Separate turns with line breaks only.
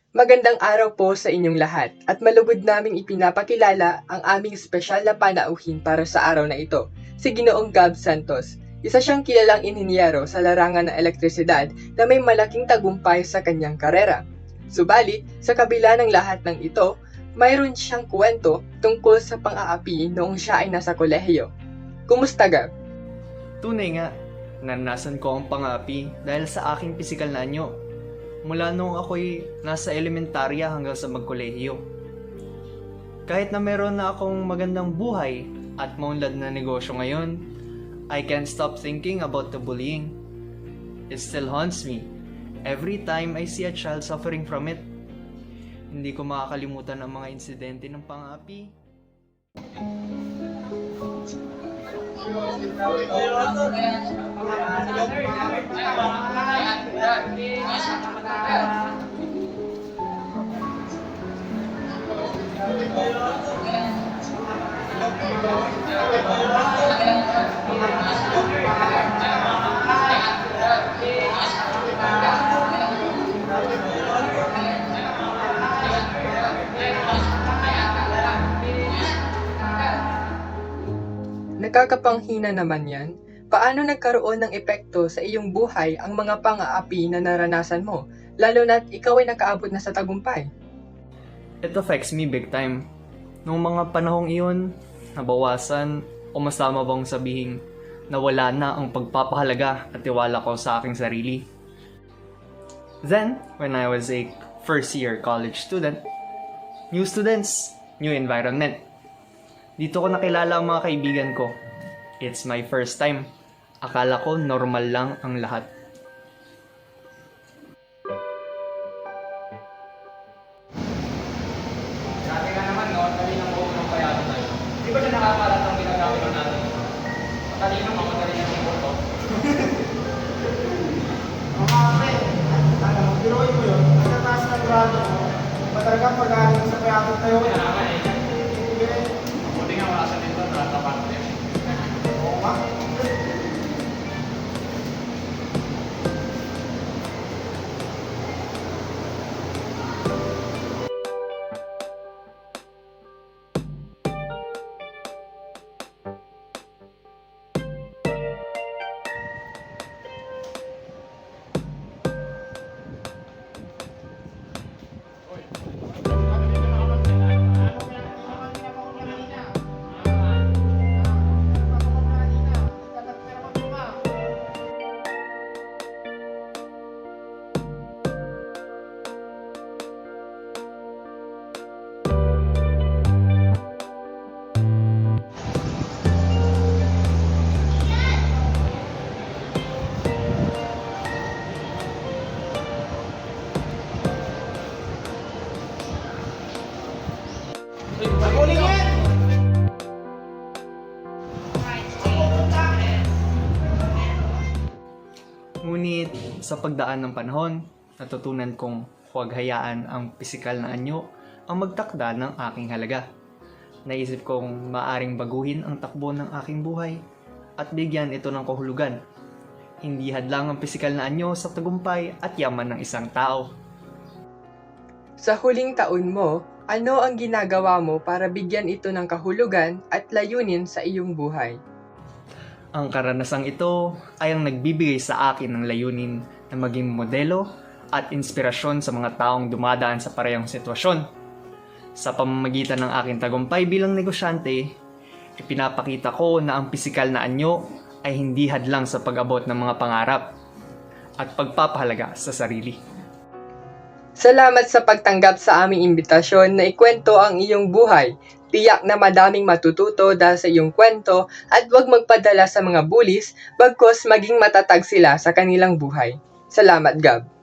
Magandang araw po sa inyong lahat at malugod naming ipinapakilala ang aming espesyal na panauhin para sa araw na ito, si Ginoong Gab Santos. Isa siyang kilalang inhinyero sa larangan ng elektrisidad na may malaking tagumpay sa kanyang karera. Subalit, sa kabila ng lahat ng ito, mayroon siyang kwento tungkol sa pang-aapi noong siya ay nasa kolehiyo. Kumusta, Gab?
Tunay nga, naranasan ko ang pang-api dahil sa aking pisikal na anyo. Mula noong ako'y nasa elementarya hanggang sa magkolehiyo. Kahit na meron na akong magandang buhay at maunlad na negosyo ngayon, I can't stop thinking about the bullying. It still haunts me every time I see a child suffering from it. Hindi ko makakalimutan ang mga insidente ng pang-api.
Nakakapanghina naman yan. Paano nagkaroon ng epekto sa iyong buhay ang mga pang-aapi na naranasan mo, lalo na't ikaw ay nakaabot na sa tagumpay?
It affects me big time. Noong mga panahong iyon, nabawasan o masama bang sabihin na wala na ang pagpapahalaga at tiwala ko sa aking sarili. Then, when I was a first year college student, new students, new environment. Dito ko nakilala ang mga kaibigan ko. It's my first time. Akala ko normal lang ang lahat.
Sabi nga naman, no, talino mo ng payado tayo. Di ba siya nakakalat ang ginagamit natin? Matalino, mamatalino ng buto.
Mga pre, biruin mo yun, ang taas ng grado mo, ba talaga pag-aaral sa payakot tayo?
Kaya naman eh. Buti nga wala sa nito, natapat din.
Oo nga. Pagkuling yan!
Ngunit sa pagdaan ng panahon, natutunan kong huwag hayaan ang pisikal na anyo ang magtakda ng aking halaga. Naisip kong maaring baguhin ang takbo ng aking buhay at bigyan ito ng kahulugan. Hindi hadlang ang pisikal na anyo sa tagumpay at yaman ng isang tao.
Sa huling taon mo, ano ang ginagawa mo para bigyan ito ng kahulugan at layunin sa iyong buhay?
Ang karanasang ito ay ang nagbibigay sa akin ng layunin na maging modelo at inspirasyon sa mga taong dumadaan sa parehong sitwasyon. Sa pamamagitan ng aking tagumpay bilang negosyante, ipinapakita ko na ang pisikal na anyo ay hindi hadlang sa pag-abot ng mga pangarap at pagpapahalaga sa sarili.
Salamat sa pagtanggap sa aming imbitasyon na ikwento ang iyong buhay. Tiyak na madaming matututo dahil sa iyong kwento at huwag magpadala sa mga bullies bagkus maging matatag sila sa kanilang buhay. Salamat, Gab.